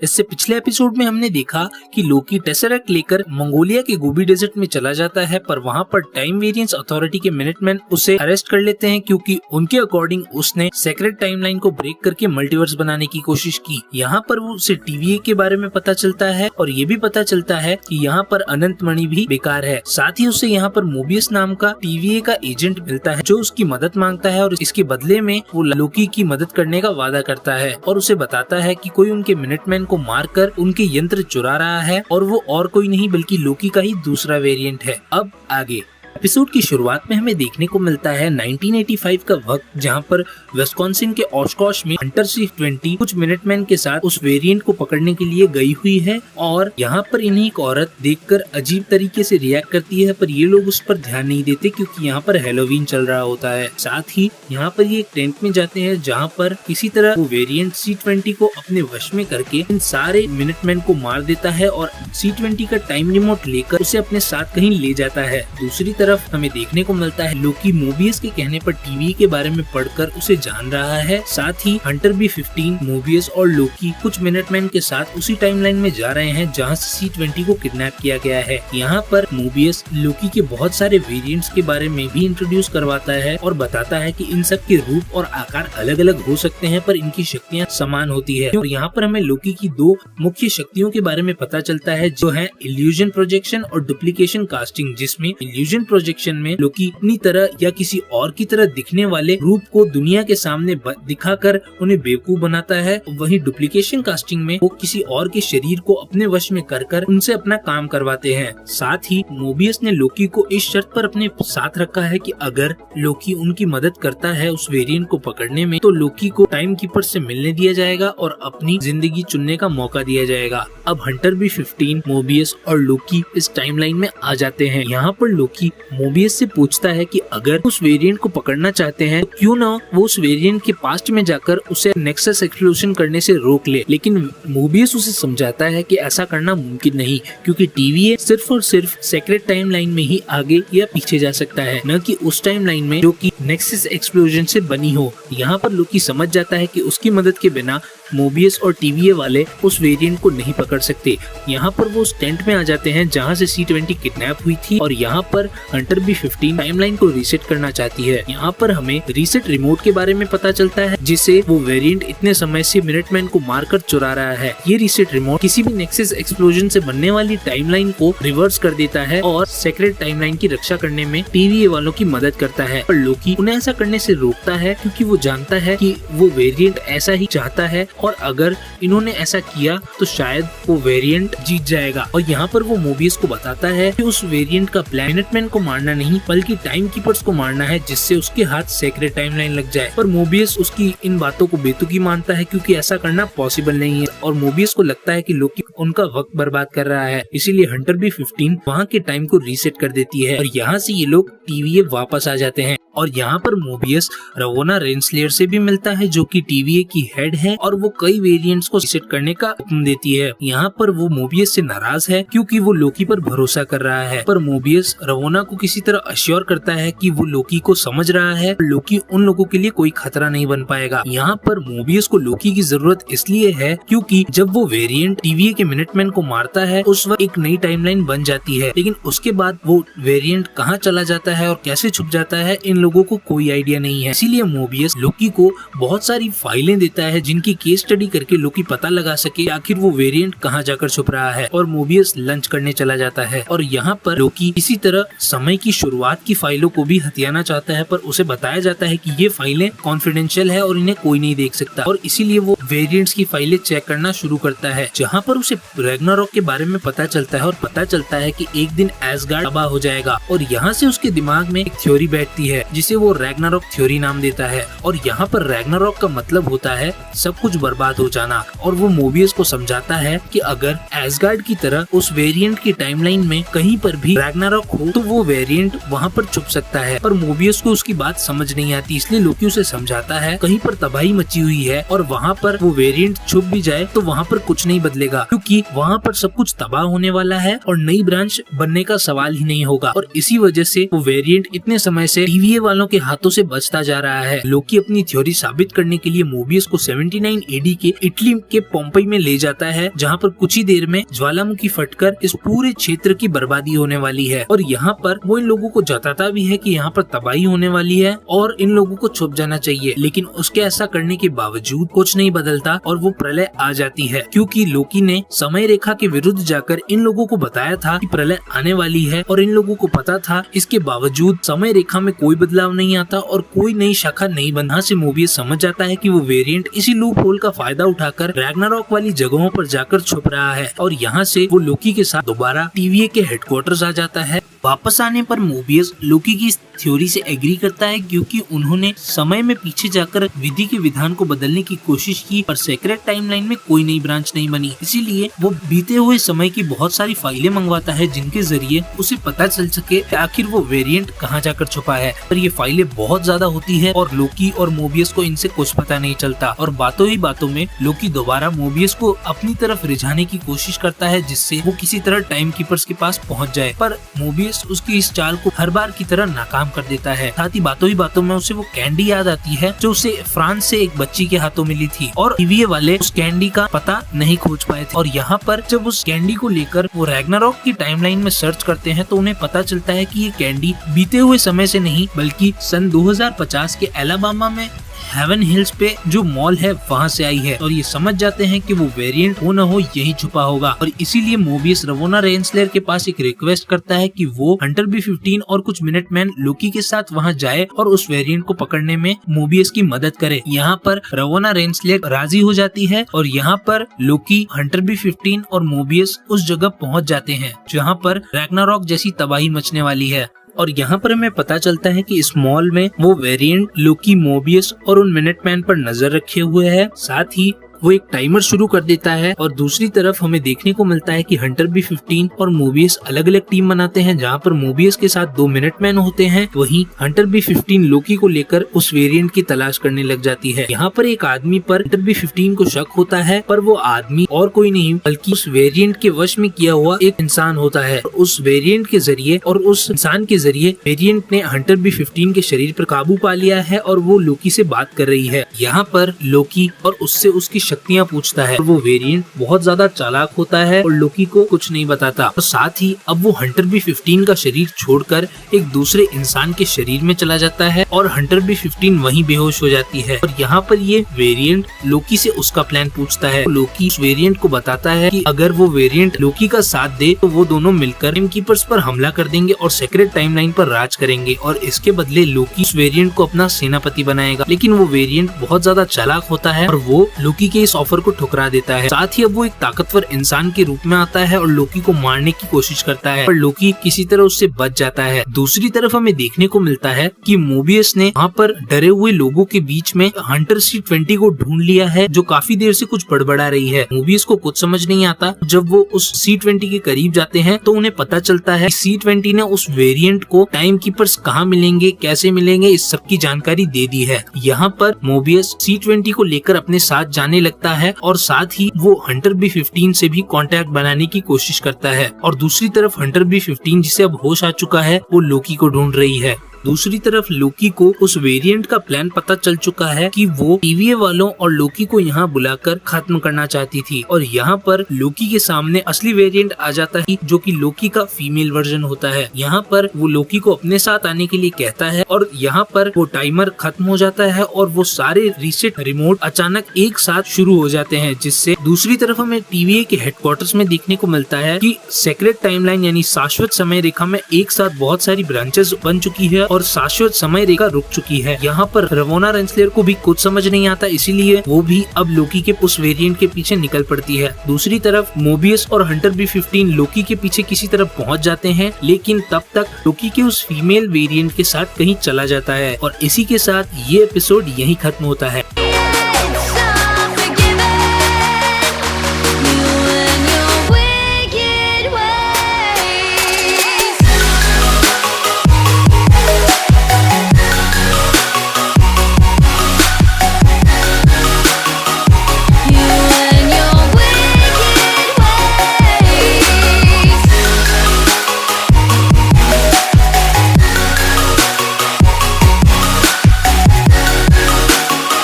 इससे पिछले एपिसोड में हमने देखा कि लोकी टेसरेक्ट लेकर मंगोलिया के गोबी डेजर्ट में चला जाता है, पर वहाँ पर टाइम वेरिएंस अथॉरिटी के मिनटमैन उसे अरेस्ट कर लेते हैं क्योंकि उनके अकॉर्डिंग उसने सेक्रेट टाइमलाइन को ब्रेक करके मल्टीवर्स बनाने की कोशिश की। यहाँ पर वो उसे TVA के बारे में पता चलता है और ये भी पता चलता है कि यहाँ पर अनंत मणि भी बेकार है। साथ ही उसे यहाँ पर मोबियस नाम का TVA का एजेंट मिलता है जो उसकी मदद मांगता है और इसके बदले में वो लोकी की मदद करने का वादा करता है और उसे बताता है कि कोई उनके मिनटमैन को मारकर उनके यंत्र चुरा रहा है और वो और कोई नहीं बल्कि लोकी का ही दूसरा वेरिएंट है। अब आगे एपिसोड की शुरुआत में हमें देखने को मिलता है 1985 का वक्त, जहां पर विस्कॉन्सिन के ओशकोश में हंटर C-20 कुछ मिनटमैन के साथ उस वेरिएंट को पकड़ने के लिए गई हुई है और यहाँ पर इन्हें एक औरत देखकर अजीब तरीके से रिएक्ट करती है, पर ये लोग उस पर ध्यान नहीं देते क्योंकि यहाँ पर हैलोवीन चल रहा होता है। साथ ही यहाँ पर ये एक टेंट में जाते हैं जहाँ पर किसी तरह वो वेरिएंट C-20 को अपने वश में करके इन सारे मिनटमैन को मार देता है और C-20 का टाइम रिमोट लेकर उसे अपने साथ कहीं ले जाता है। दूसरी तरफ हमें देखने को मिलता है लोकी मोबियस के कहने पर TVA के बारे में पढ़कर उसे जान रहा है। साथ ही हंटर B-15, मोबियस और लोकी कुछ मिनटमैन के साथ उसी टाइमलाइन में जा रहे हैं जहां से C-20 को किडनैप किया गया है। यहाँ पर मोबियस लोकी के बहुत सारे वेरिएंट्स के बारे में भी इंट्रोड्यूस करवाता है और बताता है कि इन सब के रूप और आकार अलग अलग हो सकते हैं पर इनकी शक्तियाँ समान होती है। और यहाँ पर हमें लोकी की दो मुख्य शक्तियों के बारे में पता चलता है जो है इल्यूजन प्रोजेक्शन और डुप्लीकेशन कास्टिंग, जिसमें इल्यूजन प्रोजेक्शन में लोकी अपनी तरह या किसी और की तरह दिखने वाले रूप को दुनिया के सामने दिखाकर उन्हें बेवकूफ बनाता है। वहीं डुप्लीकेशन कास्टिंग में वो किसी और के शरीर को अपने वश में कर उनसे अपना काम करवाते हैं। साथ ही मोबियस ने लोकी को इस शर्त पर अपने साथ रखा है कि अगर लोकी उनकी मदद करता है उस वेरिएंट को पकड़ने में तो लोकी को टाइम कीपर से मिलने दिया जाएगा और अपनी जिंदगी चुनने का मौका दिया जाएगा। अब हंटर B-15, मोबियस और लोकी इस टाइमलाइन में आ जाते हैं। यहाँ पर लोकी मोबियस से पूछता है कि अगर उस वेरिएंट को पकड़ना चाहते हैं तो क्यों ना वो उस वेरिएंट के पास्ट में जाकर उसे नेक्सस एक्सप्लोजन करने से रोक ले, लेकिन मोबियस उसे समझाता है कि ऐसा करना मुमकिन नहीं क्योंकि TVA सिर्फ और सिर्फ सेक्रेट टाइमलाइन में ही आगे या पीछे जा सकता है, न कि उस टाइमलाइन में जो कि नेक्सस एक्सप्लोजन से बनी हो। यहाँ पर लोकी समझ जाता है कि उसकी मदद के बिना मोबियस और TVA वाले उस वेरिएंट को नहीं पकड़ सकते। यहाँ पर वो उस टेंट में आ जाते हैं जहाँ से C-20 किडनैप हुई थी और यहाँ पर हंटर B-15 टाइमलाइन को रीसेट करना चाहती है। यहाँ पर हमें रीसेट रिमोट के बारे में पता चलता है जिसे वो वेरिएंट इतने समय से मिनटमैन को मारकर चुरा रहा है। ये रीसेट रिमोट किसी भी नेक्सस एक्सप्लोजन से बनने वाली टाइमलाइन को रिवर्स कर देता है और सेक्रेट टाइमलाइन की रक्षा करने में TVA वालों की मदद करता है, पर लोकी उन्हें ऐसा करने से रोकता है क्योंकि वो जानता है कि वो वेरिएंट ऐसा ही चाहता है और अगर इन्होंने ऐसा किया तो शायद वो वेरिएंट जीत जाएगा। और यहाँ पर वो मोबियस को बताता है कि उस वेरिएंट का प्लान मिनटमैन को मारना नहीं बल्कि टाइम कीपर्स को मारना है जिससे उसके हाथ सेक्रेट टाइमलाइन लग जाए, पर मोबियस उसकी इन बातों को बेतुकी मानता है क्योंकि ऐसा करना पॉसिबल नहीं है और मोबियस को लगता है कि लोकी उनका वक्त बर्बाद कर रहा है। इसीलिए हंटर B-15 वहाँ के टाइम को रीसेट कर देती है और यहाँ से ये लोग TVA वापस आ जाते हैं। और यहाँ पर मोबियस रवोना रेनस्लेयर से भी मिलता है जो कि TVA की हेड है और वो कई वेरिएंट्स को रीसेट करने का हुक्म देती है। यहाँ पर वो मोबियस से नाराज है क्योंकि वो लोकी पर भरोसा कर रहा है, पर मोबियस रवोना को किसी तरह अश्योर करता है कि वो लोकी को समझ रहा है, लोकी उन लोगों के लिए कोई खतरा नहीं बन पाएगा। यहाँ पर मोबियस को लोकी की जरूरत इसलिए है क्योंकि जब वो वेरिएंट TVA के मिनटमैन को मारता है उस वक्त एक नई टाइमलाइन बन जाती है, लेकिन उसके बाद वो वेरिएंट कहाँ चला जाता है और कैसे छुप जाता है इन लोगों को कोई आइडिया नहीं है। इसीलिए मोबियस लोकी को बहुत सारी फाइलें देता है जिनकी केस स्टडी करके लोकी पता लगा सके आखिर वो वेरिएंट कहाँ जाकर छुप रहा है। और मोबियस लंच करने चला जाता है और यहाँ पर लोकी इसी तरह समय की शुरुआत की फाइलों को भी हथियाना चाहता है, पर उसे बताया जाता है कि ये फाइलें कॉन्फिडेंशियल है और इन्हें कोई नहीं देख सकता और इसीलिए वो वेरिएंट्स की फाइलें चेक करना शुरू करता है, जहाँ पर उसे रैग्नारोक के बारे में पता चलता है और पता चलता है कि एक दिन एसगार्ड तबाह हो जाएगा। और यहाँ से उसके दिमाग में एक थ्योरी बैठती है जिसे वो रैग्नारोक थ्योरी नाम देता है और यहाँ पर रैग्नारोक का मतलब होता है सब कुछ बर्बाद हो जाना। और वो मोबियस को समझाता है कि अगर एसगार्ड की तरह उस वेरिएंट की टाइमलाइन में कहीं पर भी रैग्नारोक हो तो वो वेरिएंट वहाँ पर छुप सकता है, पर मोबियस को उसकी बात समझ नहीं आती, इसलिए लोकी उसे समझाता है कहीं पर तबाही मची हुई है और वहाँ पर वो वेरिएंट छुप भी जाए तो वहाँ पर कुछ नहीं बदलेगा क्योंकि वहाँ पर सब कुछ तबाह होने वाला है और नई ब्रांच बनने का सवाल ही नहीं होगा। और इसी वजह से वो वेरिएंट इतने समय से TVA वालों के हाथों से बचता जा रहा है। लोकी अपनी थ्योरी साबित करने के लिए मोबियस को 79 एडी के इटली के पोम्पई में ले जाता है, जहाँ पर कुछ ही देर में ज्वालामुखी फटकर इस पूरे क्षेत्र की बर्बादी होने वाली है। और यहाँ पर वो इन लोगों को जताता भी है कि यहाँ पर तबाही होने वाली है और इन लोगों को छुप जाना चाहिए, लेकिन उसके ऐसा करने के बावजूद कुछ नहीं बदलता और वो प्रलय आ जाती है, क्योंकि लोकी ने समय रेखा के विरुद्ध जाकर इन लोगों को बताया था कि प्रलय आने वाली है और इन लोगों को पता था। इसके बावजूद समय रेखा में कोई बदलाव नहीं आता और कोई नई शाखा नहीं बना से मोबियस समझ जाता है कि वो वेरिएंट इसी लूप होल का फायदा उठाकर रैग्नारॉक वाली जगहों पर जाकर छुप रहा है और यहाँ से वो लोकी के साथ दोबारा TVA के हेडक्वार्टर्स आ जाता है। वापस आने पर मोबियस लोकी की इस थ्योरी से एग्री करता है, क्योंकि उन्होंने समय में पीछे जाकर विधि के विधान को बदलने की कोशिश की पर सेक्रेट टाइमलाइन में कोई नई ब्रांच नहीं बनी। इसीलिए वो बीते हुए समय की बहुत सारी फाइलें मंगवाता है, जिनके जरिए उसे पता चल सके कि आखिर वो वेरिएंट कहाँ जाकर छुपा है। पर ये फाइलें बहुत ज्यादा होती है और लोकी और मोबियस को इनसे कुछ पता नहीं चलता और बातों ही बातों में लोकी दोबारा मोबियस को अपनी तरफ रिझाने की कोशिश करता है, जिससे वो किसी तरह टाइम कीपर्स के पास पहुँच जाए। पर मोबियस उसकी इस चाल को हर बार की तरह नाकाम कर देता है। साथ ही बातों में उसे वो कैंडी याद आती है जो उसे फ्रांस से एक बच्ची के हाथों मिली थी और TVA वाले उस कैंडी का पता नहीं खोज पाए थे। और यहाँ पर जब उस कैंडी को लेकर वो रैग्नारॉक की टाइमलाइन में सर्च करते हैं तो उन्हें पता चलता है कि ये कैंडी बीते हुए समय से नहीं बल्कि सन 2050 के अलाबामा में हेवन हिल्स पे जो मॉल है वहाँ से आई है और ये समझ जाते हैं कि वो वेरिएंट हो न हो यही छुपा होगा। और इसीलिए मोबियस रवोना रेंसलेयर के पास एक रिक्वेस्ट करता है कि वो हंटर B-15 और कुछ मिनटमैन लोकी के साथ वहाँ जाए और उस वेरिएंट को पकड़ने में मोबियस की मदद करे। यहाँ पर रवोना रेंसलेयर राजी हो जाती है और यहाँ पर लोकी, हंटर B-15 और मोबियस उस जगह पहुँच जाते हैं जहाँ पर रैग्नारॉक जैसी तबाही मचने वाली है। और यहाँ पर हमें पता चलता है कि इस मॉल में वो वेरिएंट लोकी, मोबियस और उन मिनटमैन पर नजर रखे हुए है। साथ ही वो एक टाइमर शुरू कर देता है और दूसरी तरफ हमें देखने को मिलता है कि हंटर B-15 और मोबियस अलग अलग टीम बनाते हैं, जहाँ पर मोबियस के साथ 2 मिनटमैन होते हैं। वहीं हंटर B-15 लोकी को लेकर उस वेरिएंट की तलाश करने लग जाती है। यहाँ पर एक आदमी पर हंटर B-15 को शक होता है, पर वो आदमी और कोई नहीं बल्कि उस वेरिएंट के वश में किया हुआ एक इंसान होता है। उस वेरिएंट के जरिए और उस इंसान के जरिए वेरिएंट ने हंटर B-15 के शरीर पर काबू पा लिया है और वो लोकी से बात कर रही है। यहाँ पर लोकी और उससे उसकी शक्तियाँ पूछता है। वो वेरिएंट बहुत ज्यादा चालाक होता है और लोकी को कुछ नहीं बताता और साथ ही अब वो हंटर B-15 का शरीर छोड़कर एक दूसरे इंसान के शरीर में चला जाता है और हंटर B-15 वहीं बेहोश हो जाती है। और यहाँ पर ये वेरिएंट लोकी से उसका प्लान पूछता है। लोकी उस वेरिएंट को बताता है कि अगर वो वेरिएंट लोकी का साथ दे तो वो दोनों मिलकर टाइम कीपर्स पर हमला कर देंगे और सेक्रेट टाइमलाइन पर राज करेंगे और इसके बदले लोकी उस वेरिएंट को अपना सेनापति बनाएगा। लेकिन वो वेरिएंट बहुत ज्यादा चालाक होता है और वो लोकी के इस ऑफर को ठुकरा देता है। साथ ही अब वो एक ताकतवर इंसान के रूप में आता है और लोकी को मारने की कोशिश करता है, पर लोकी किसी तरह उससे बच जाता है। दूसरी तरफ हमें देखने को मिलता है कि मोबियस ने वहाँ पर डरे हुए लोगों के बीच में हंटर C-20 को ढूंढ लिया है, जो काफी देर से कुछ बड़बड़ा रही है। मोबियस को कुछ समझ नहीं आता। जब वो उस C-20 के करीब जाते हैं तो उन्हें पता चलता है C-20 ने उस वेरिएंट को टाइम कीपर्स कहाँ मिलेंगे, कैसे मिलेंगे, इस सब की जानकारी दे दी है। यहाँ पर मोबियस C-20 को लेकर अपने साथ जाने लगता है और साथ ही वो हंटर B-15 से भी कांटेक्ट बनाने की कोशिश करता है। और दूसरी तरफ हंटर B-15 जिसे अब होश आ चुका है वो लोकी को ढूंढ रही है। दूसरी तरफ लोकी को उस वेरिएंट का प्लान पता चल चुका है कि वो TVA वालों और लोकी को यहाँ बुलाकर खत्म करना चाहती थी और यहाँ पर लोकी के सामने असली वेरिएंट आ जाता है जो कि लोकी का फीमेल वर्जन होता है। यहाँ पर वो लोकी को अपने साथ आने के लिए कहता है और यहाँ पर वो टाइमर खत्म हो जाता है और वो सारे रीसेट रिमोट अचानक एक साथ शुरू हो जाते हैं, जिससे दूसरी तरफ हमें TVA के हेडक्वार्टर्स में देखने को मिलता है कि सेक्रेट टाइमलाइन यानी शाश्वत समय रेखा में एक साथ बहुत सारी ब्रांचेस बन चुकी है और शाश्वत समय रेखा रुक चुकी है। यहाँ पर रवोना रेंसलेयर को भी कुछ समझ नहीं आता, इसीलिए वो भी अब लोकी के उस वेरिएंट के पीछे निकल पड़ती है। दूसरी तरफ मोबियस और हंटर B-15 लोकी के पीछे किसी तरफ पहुँच जाते हैं, लेकिन तब तक लोकी के उस फीमेल वेरिएंट के साथ कहीं चला जाता है और इसी के साथ ये एपिसोड यहीं खत्म होता है।